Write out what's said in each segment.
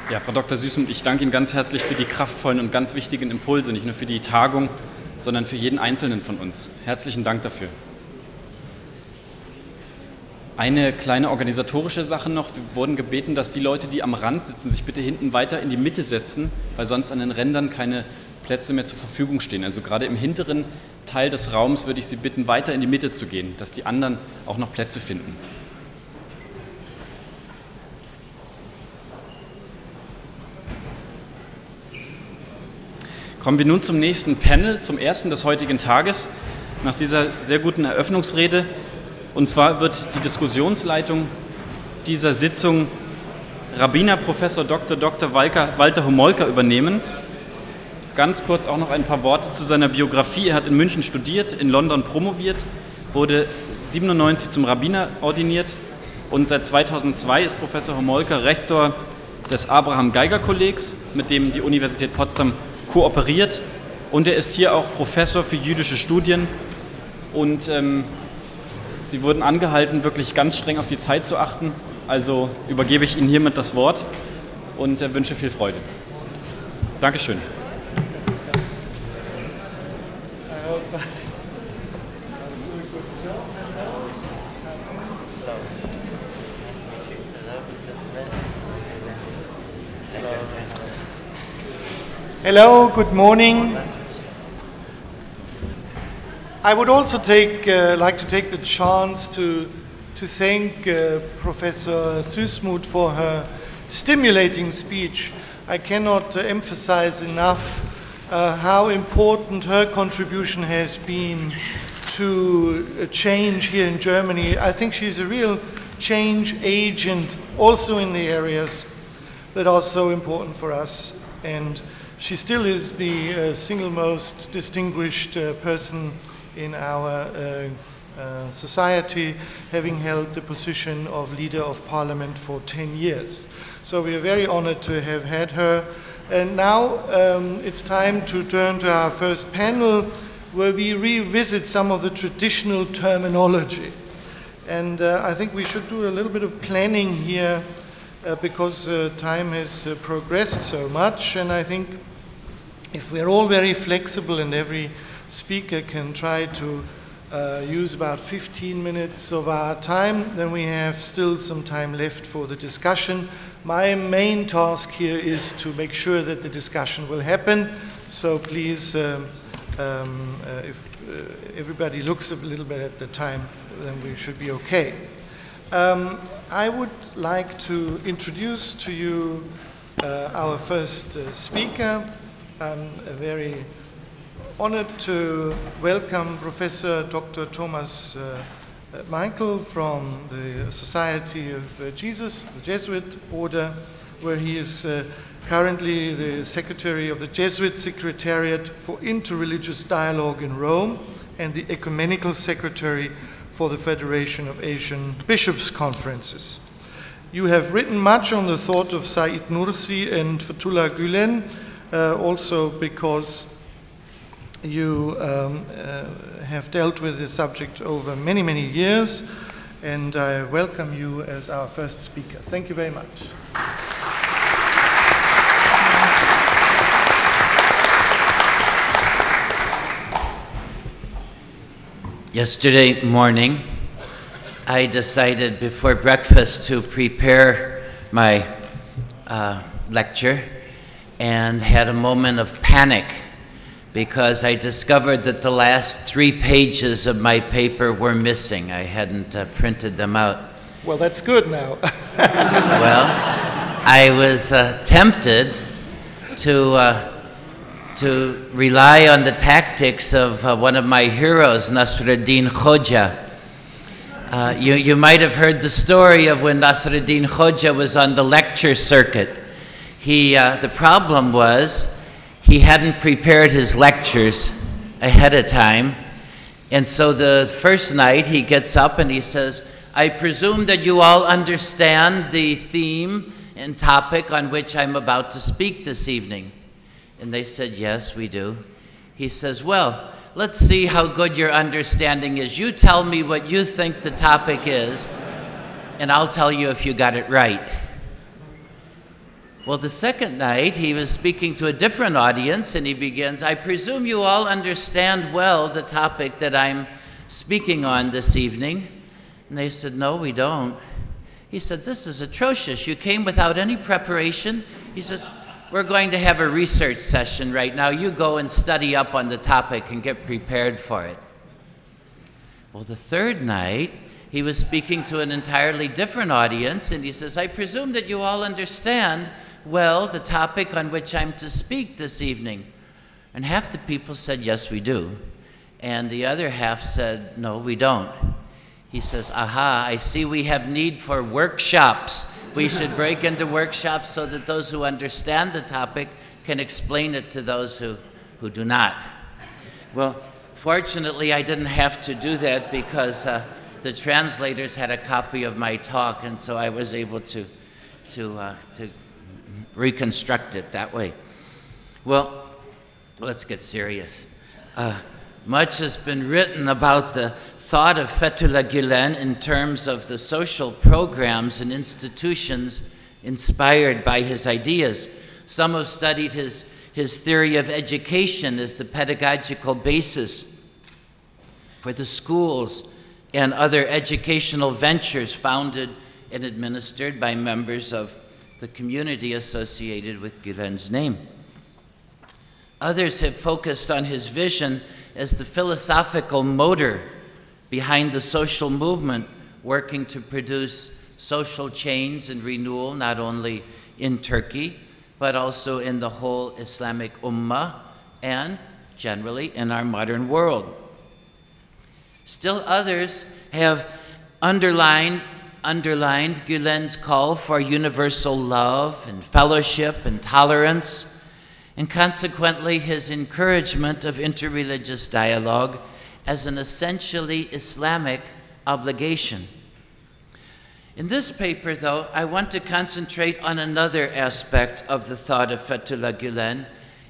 Ja, Frau Dr. Süßmuth, ich danke Ihnen ganz herzlich für die kraftvollen und ganz wichtigen Impulse, nicht nur für die Tagung, sondern für jeden Einzelnen von uns. Herzlichen Dank dafür. Eine kleine organisatorische Sache noch. Wir wurden gebeten, dass die Leute, die am Rand sitzen, sich bitte hinten weiter in die Mitte setzen, weil sonst an den Rändern keine Plätze mehr zur Verfügung stehen. Also gerade im hinteren Teil des Raums würde ich Sie bitten, weiter in die Mitte zu gehen, dass die anderen auch noch Plätze finden. Kommen wir nun zum nächsten Panel, zum ersten des heutigen Tages, nach dieser sehr guten Eröffnungsrede. Und zwar wird die Diskussionsleitung dieser Sitzung Rabbiner Professor Dr. Walter Homolka übernehmen. Ganz kurz auch noch ein paar Worte zu seiner Biografie. Er hat in München studiert, in London promoviert, wurde 1997 zum Rabbiner ordiniert und seit 2002 ist Professor Homolka Rektor des Abraham-Geiger-Kollegs, mit dem die Universität Potsdam kooperiert, und er ist hier auch Professor für jüdische Studien und Sie wurden angehalten, wirklich ganz streng auf die Zeit zu achten, also übergebe ich Ihnen hiermit das Wort und wünsche viel Freude. Dankeschön. Hello, good morning. I would also like to take the chance to thank Professor Süßmuth for her stimulating speech. I cannot emphasize enough how important her contribution has been to change here in Germany. I think she's a real change agent also in the areas that are so important for us. And she still is the single most distinguished person in our society, having held the position of Leader of Parliament for 10 years. So we are very honored to have had her. And now it's time to turn to our first panel, where we revisit some of the traditional terminology. And I think we should do a little bit of planning here because time has progressed so much, and I think if we're all very flexible and every speaker can try to use about 15 minutes of our time, then we have still some time left for the discussion. My main task here is to make sure that the discussion will happen, so please, if everybody looks a little bit at the time, then we should be okay. I would like to introduce to you our first speaker. I'm very honored to welcome Professor Dr. Thomas Michael from the Society of Jesus, the Jesuit order, where he is currently the Secretary of the Jesuit Secretariat for Interreligious Dialogue in Rome and the Ecumenical Secretary for the Federation of Asian Bishops' Conferences. You have written much on the thought of Said Nursi and Fethullah Gülen, also because you have dealt with this subject over many, many years, and I welcome you as our first speaker. Thank you very much. Yesterday morning, I decided before breakfast to prepare my lecture and had a moment of panic because I discovered that the last 3 pages of my paper were missing. I hadn't printed them out. Well, that's good now. Well, I was tempted to rely on the tactics of one of my heroes, Nasruddin Hoxha. You might have heard the story of when Nasruddin Hoxha was on the lecture circuit. The problem was he hadn't prepared his lectures ahead of time, and so the first night he gets up and he says, "I presume that you all understand the theme and topic on which I'm about to speak this evening." And they said, "Yes, we do." He says, "Well, let's see how good your understanding is. You tell me what you think the topic is, and I'll tell you if you got it right." Well, the second night, he was speaking to a different audience, and he begins, I presume you all understand well the topic that I'm speaking on this evening. And they said, no, we don't. He said, this is atrocious. You came without any preparation. He said, we're going to have a research session right now. You go and study up on the topic and get prepared for it. Well, the third night, he was speaking to an entirely different audience, and he says, I presume that you all understand well the topic on which I'm to speak this evening. And half the people said, yes, we do. And the other half said, no, we don't. He says, aha, I see we have need for workshops. We should break into workshops so that those who understand the topic can explain it to those who do not. Well, fortunately, I didn't have to do that because the translators had a copy of my talk, and so I was able to reconstruct it that way. Well, let's get serious. Much has been written about the thought of Fethullah Gülen in terms of the social programs and institutions inspired by his ideas. Some have studied his theory of education as the pedagogical basis for the schools and other educational ventures founded and administered by members of the community associated with Gülen's name. Others have focused on his vision as the philosophical motor behind the social movement working to produce social change and renewal not only in Turkey, but also in the whole Islamic Ummah and generally in our modern world. Still others have underlined Gülen's call for universal love and fellowship and tolerance, and consequently his encouragement of interreligious dialogue as an essentially Islamic obligation. In this paper, though, I want to concentrate on another aspect of the thought of Fethullah Gülen,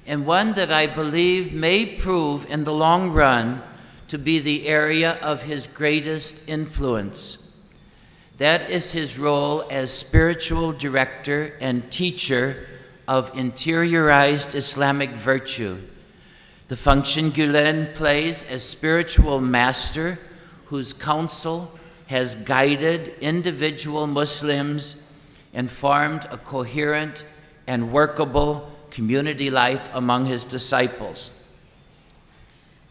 and one that I believe may prove in the long run to be the area of his greatest influence. That is his role as spiritual director and teacher of interiorized Islamic virtue, the function Gülen plays as spiritual master whose counsel has guided individual Muslims and formed a coherent and workable community life among his disciples.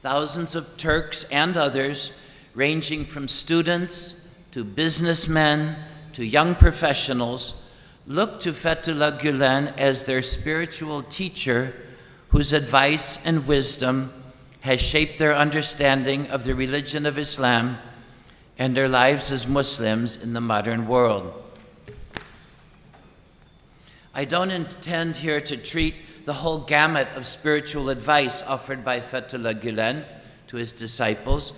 Thousands of Turks and others, ranging from students to businessmen to young professionals, look to Fethullah Gülen as their spiritual teacher whose advice and wisdom has shaped their understanding of the religion of Islam and their lives as Muslims in the modern world. I don't intend here to treat the whole gamut of spiritual advice offered by Fethullah Gülen to his disciples,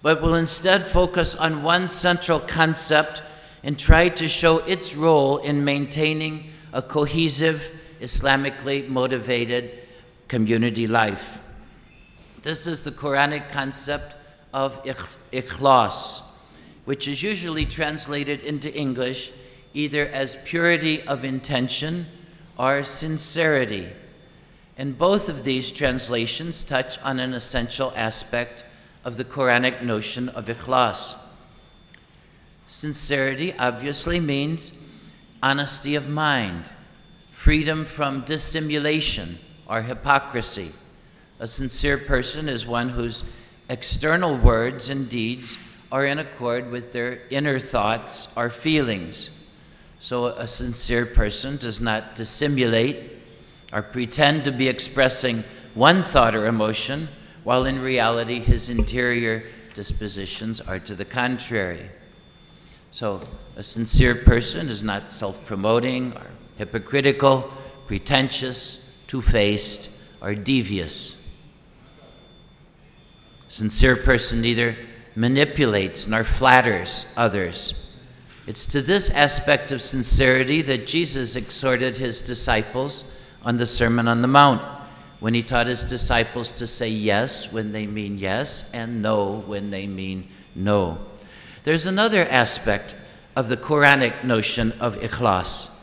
but will instead focus on one central concept and try to show its role in maintaining a cohesive, Islamically motivated community life. This is the Quranic concept of ikhlas, which is usually translated into English either as purity of intention or sincerity. And both of these translations touch on an essential aspect of the Quranic notion of ikhlas. Sincerity obviously means honesty of mind, freedom from dissimulation or hypocrisy. A sincere person is one whose external words and deeds are in accord with their inner thoughts or feelings. So a sincere person does not dissimulate or pretend to be expressing one thought or emotion, while in reality his interior dispositions are to the contrary. So a sincere person is not self-promoting or hypocritical, pretentious, two-faced, or devious. A sincere person neither manipulates nor flatters others. It's to this aspect of sincerity that Jesus exhorted his disciples on the Sermon on the Mount, when he taught his disciples to say yes when they mean yes and no when they mean no. There's another aspect of the Quranic notion of ikhlas.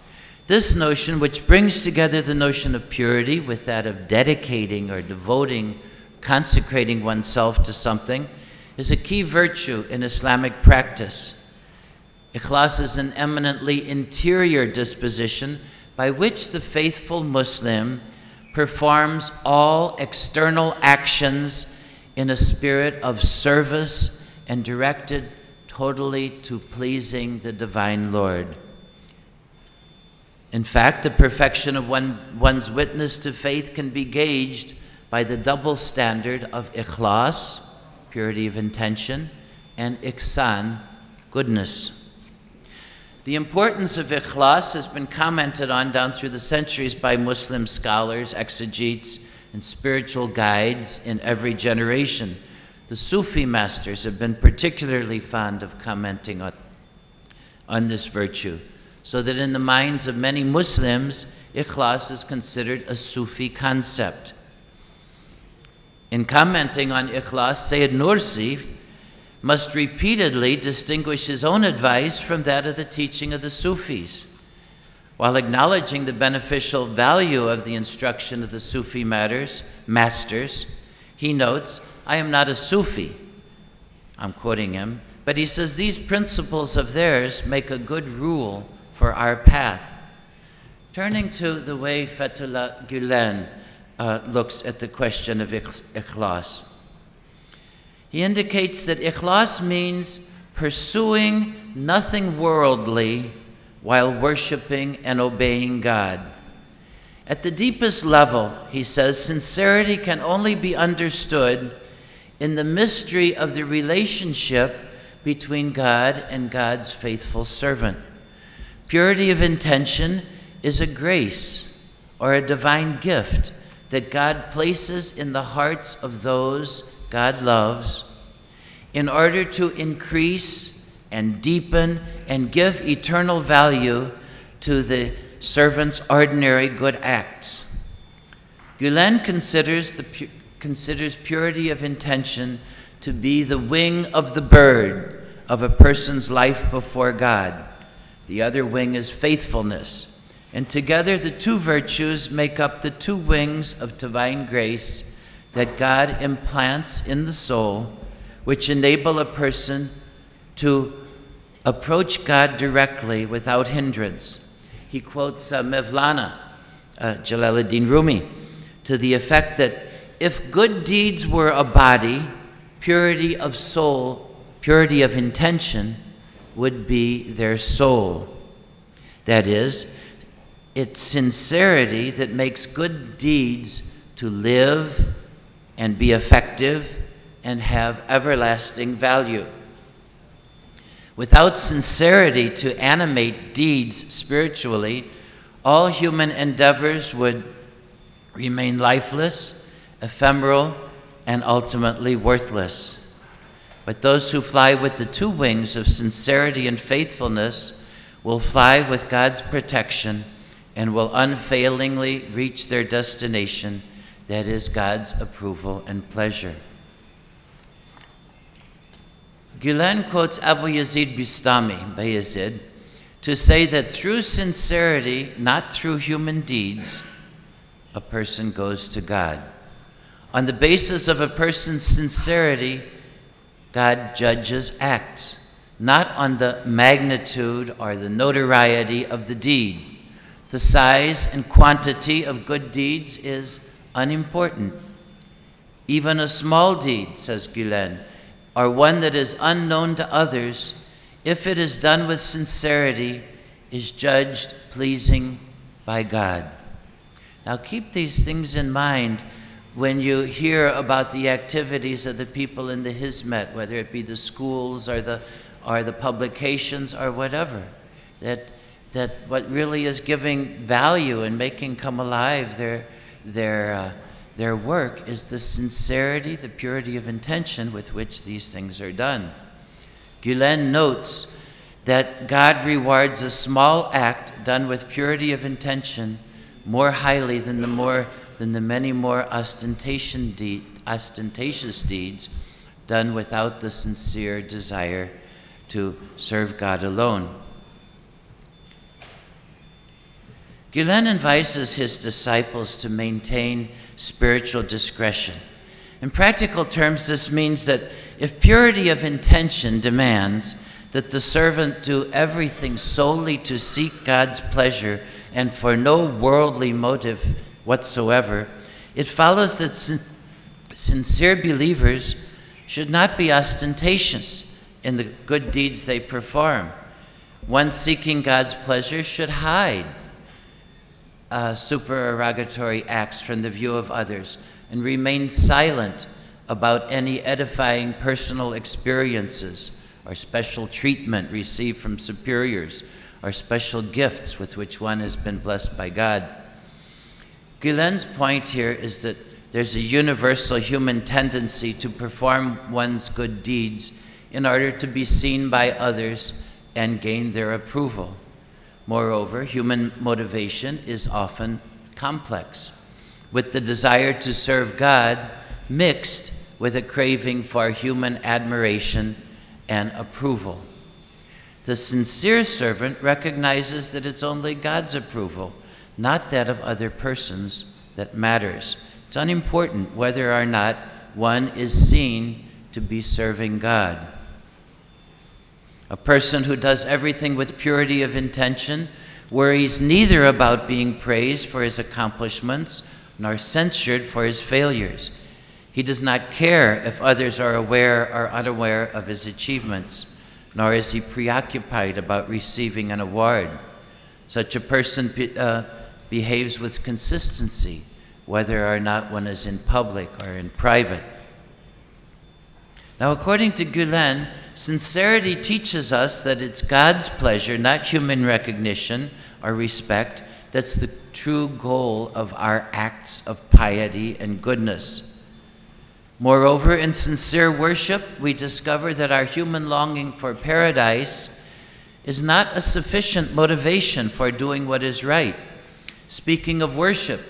This notion, which brings together the notion of purity with that of dedicating or devoting, consecrating oneself to something, is a key virtue in Islamic practice. Ikhlas is an eminently interior disposition by which the faithful Muslim performs all external actions in a spirit of service and directed totally to pleasing the Divine Lord. In fact, the perfection of one's witness to faith can be gauged by the double standard of ikhlas, purity of intention, and ihsan, goodness. The importance of ikhlas has been commented on down through the centuries by Muslim scholars, exegetes, and spiritual guides in every generation. The Sufi masters have been particularly fond of commenting on this virtue, so that in the minds of many Muslims, ikhlas is considered a Sufi concept. In commenting on ikhlas, Sayyid Nursi must repeatedly distinguish his own advice from that of the teaching of the Sufis. While acknowledging the beneficial value of the instruction of the Sufi masters, he notes, "I am not a Sufi," I'm quoting him, but he says these principles of theirs make a good rule for our path. Turning to the way Fethullah Gülen looks at the question of ikhlas. He indicates that ikhlas means pursuing nothing worldly while worshiping and obeying God. At the deepest level, he says, sincerity can only be understood in the mystery of the relationship between God and God's faithful servant. Purity of intention is a grace or a divine gift that God places in the hearts of those God loves in order to increase and deepen and give eternal value to the servant's ordinary good acts. Gülen considers purity of intention to be the wing of the bird of a person's life before God. The other wing is faithfulness. And together the two virtues make up the two wings of divine grace that God implants in the soul, which enable a person to approach God directly without hindrance. He quotes Mevlana, Jalaluddin Rumi, to the effect that if good deeds were a body, purity of soul, purity of intention would be their soul. That is, it's sincerity that makes good deeds to live and be effective and have everlasting value. Without sincerity to animate deeds spiritually, all human endeavors would remain lifeless, ephemeral, and ultimately worthless. But those who fly with the two wings of sincerity and faithfulness will fly with God's protection and will unfailingly reach their destination, that is God's approval and pleasure. Gülen quotes Abu Yazid Bistami, Bayezid, to say that through sincerity, not through human deeds, a person goes to God. On the basis of a person's sincerity, God judges acts, not on the magnitude or the notoriety of the deed. The size and quantity of good deeds is unimportant. Even a small deed, says Gülen, or one that is unknown to others, if it is done with sincerity, is judged pleasing by God. Now keep these things in mind when you hear about the activities of the people in the Hizmet, whether it be the schools or the publications or whatever, that what really is giving value and making come alive their work is the sincerity, the purity of intention with which these things are done. Gülen notes that God rewards a small act done with purity of intention more highly than the many more ostentatious deeds done without the sincere desire to serve God alone. Gülen advises his disciples to maintain spiritual discretion. In practical terms, this means that if purity of intention demands that the servant do everything solely to seek God's pleasure and for no worldly motive whatsoever, it follows that sincere believers should not be ostentatious in the good deeds they perform. One seeking God's pleasure should hide supererogatory acts from the view of others and remain silent about any edifying personal experiences or special treatment received from superiors or special gifts with which one has been blessed by God. Gülen's point here is that there's a universal human tendency to perform one's good deeds in order to be seen by others and gain their approval. Moreover, human motivation is often complex, with the desire to serve God mixed with a craving for human admiration and approval. The sincere servant recognizes that it's only God's approval, not that of other persons, that matters. It's unimportant whether or not one is seen to be serving God. A person who does everything with purity of intention worries neither about being praised for his accomplishments nor censured for his failures. He does not care if others are aware or unaware of his achievements, nor is he preoccupied about receiving an award. Such a person behaves with consistency, whether or not one is in public or in private. Now, according to Gülen, sincerity teaches us that it's God's pleasure, not human recognition or respect, that's the true goal of our acts of piety and goodness. Moreover, in sincere worship, we discover that our human longing for paradise is not a sufficient motivation for doing what is right. Speaking of worship,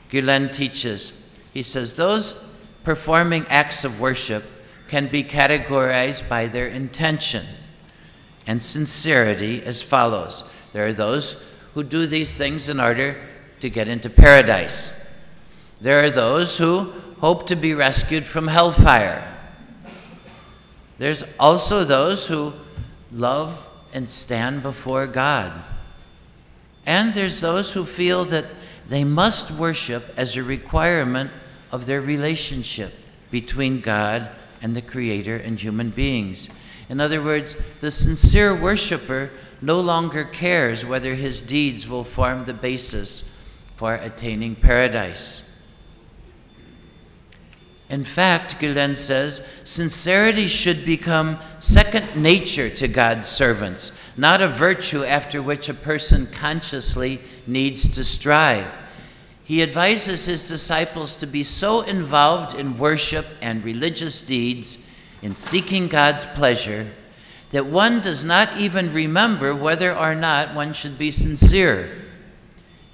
Gülen teaches, he says, those performing acts of worship can be categorized by their intention and sincerity as follows. There are those who do these things in order to get into paradise. There are those who hope to be rescued from hellfire. There's also those who love and stand before God. And there's those who feel that they must worship as a requirement of their relationship between God and the Creator and human beings. In other words, the sincere worshiper no longer cares whether his deeds will form the basis for attaining paradise. In fact, Gülen says, sincerity should become second nature to God's servants, not a virtue after which a person consciously needs to strive. He advises his disciples to be so involved in worship and religious deeds, in seeking God's pleasure, that one does not even remember whether or not one should be sincere.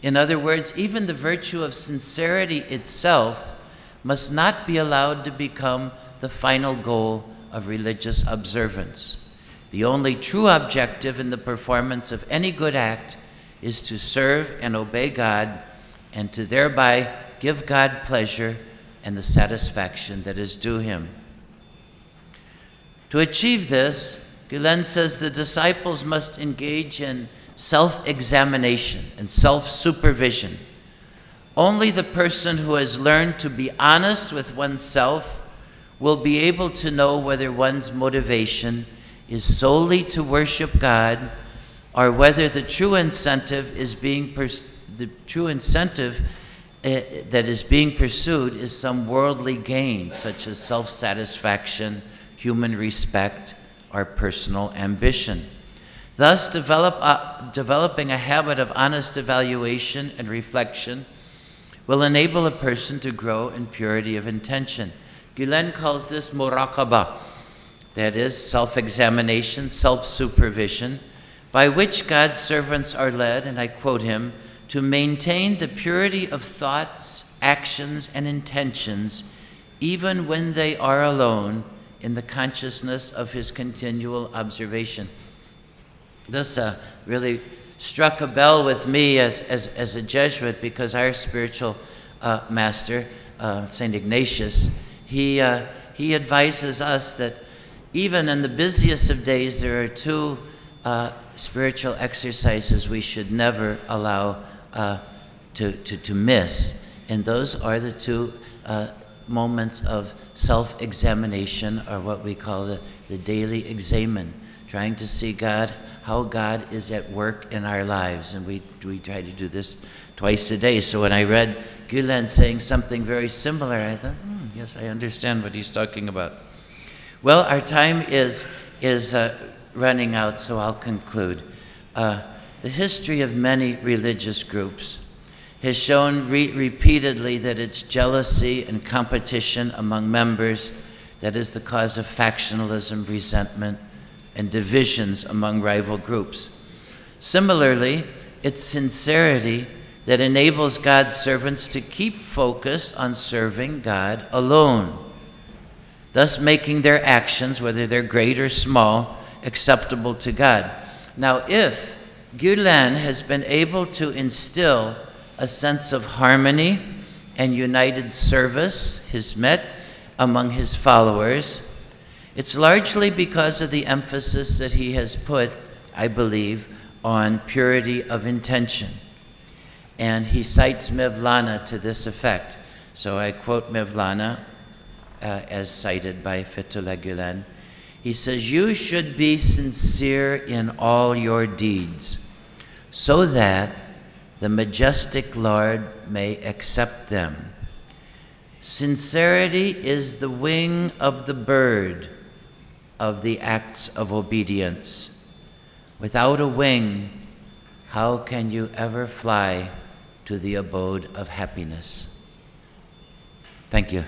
In other words, even the virtue of sincerity itself must not be allowed to become the final goal of religious observance. The only true objective in the performance of any good act is to serve and obey God and to thereby give God pleasure and the satisfaction that is due him. To achieve this, Gülen says the disciples must engage in self-examination and self-supervision. Only the person who has learned to be honest with oneself will be able to know whether one's motivation is solely to worship God or whether the true incentive that is being pursued is some worldly gain, such as self-satisfaction, human respect, or personal ambition. Thus, developing a habit of honest evaluation and reflection will enable a person to grow in purity of intention. Gülen calls this muraqabah, that is, self-examination, self-supervision, by which God's servants are led, and I quote him, to maintain the purity of thoughts, actions, and intentions, even when they are alone in the consciousness of his continual observation. This really struck a bell with me as a Jesuit, because our spiritual master, St. Ignatius, he advises us that even in the busiest of days, there are two spiritual exercises we should never allow to miss. And those are the two moments of self-examination, or what we call the daily examen, trying to see God, how God is at work in our lives. And we try to do this twice a day. So when I read Gülen saying something very similar, I thought, yes, I understand what he's talking about. Well, our time is running out, so I'll conclude. The history of many religious groups has shown repeatedly that it's jealousy and competition among members that is the cause of factionalism, resentment, and divisions among rival groups. Similarly, it's sincerity that enables God's servants to keep focused on serving God alone, thus making their actions, whether they're great or small, acceptable to God. Now, if Gülen has been able to instill a sense of harmony and united service, hizmet, among his followers, it's largely because of the emphasis that he has put, I believe, on purity of intention. And he cites Mevlana to this effect. So I quote Mevlana, as cited by Fethullah Gülen. He says, "You should be sincere in all your deeds, so that the majestic Lord may accept them. Sincerity is the wing of the bird of the acts of obedience. Without a wing, how can you ever fly to the abode of happiness?" Thank you.